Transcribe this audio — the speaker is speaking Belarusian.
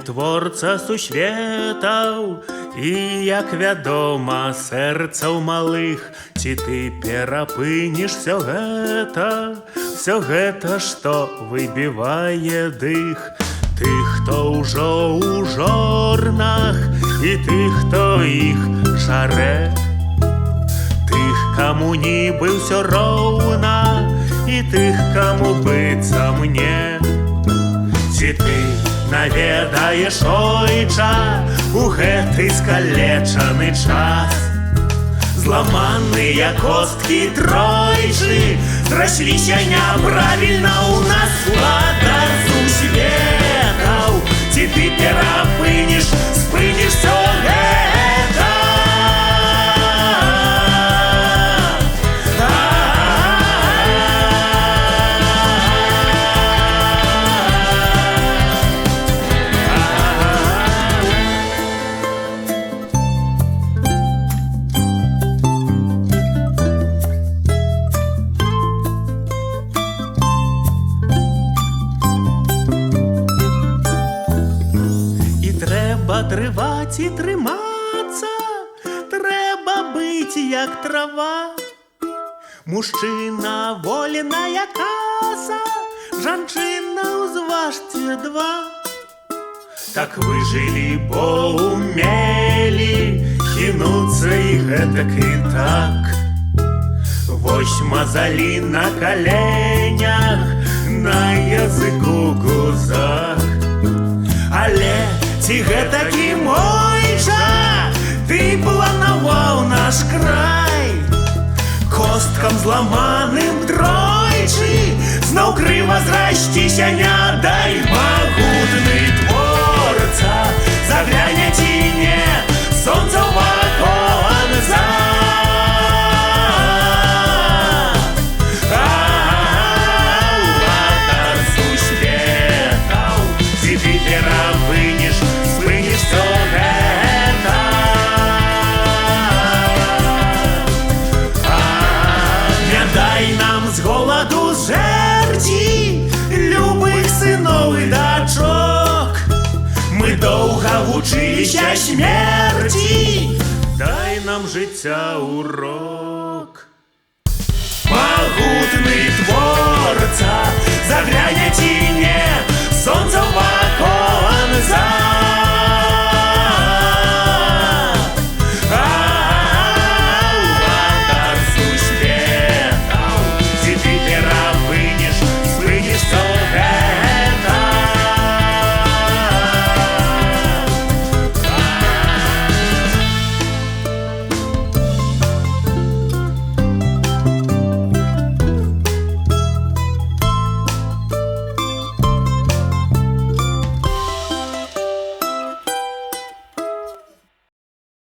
творца сусветаў. І, як вядома, сэрцаў малых, ці ты перапынеш всё гэта, што выбівае дых. Тых, хто ўжо ў жорнах, і тых, хто іх жарэ. Тых, каму нібы ўсё роўна, і тых, каму быццам не. Ці ты наведаеш, ойча, у гэты скалечаны час? Зламаныя косткі тройчы зрасліся няправільна ў нас. Владар сусветаў, ці ты перапынеш, спыніш всё гэта? Трываць і трымацца, трэба быць як трава. Мужчына воленая каса, жанчына ўзважце два. Так вы жылі, бо умелі хінуцца і гэтак і так. Вось мазалі на каленях, на языку гузах. Але ці гэтакі, мойча, ты планаваў наш край? Косткам зламаным тройчы зноў крыва зрасціся не дай. Магутны творца, загляне ці не сонца ў вакон за. Владар сусветаў, ці ты перапынеш, спыніш всё гэта? Не дай нам з голаду зжэрці любых сыноў і дачок. Мы доўга вучыліся смерці, дай нам жыцця урок. Магутны творца, загляне ці не сонца ў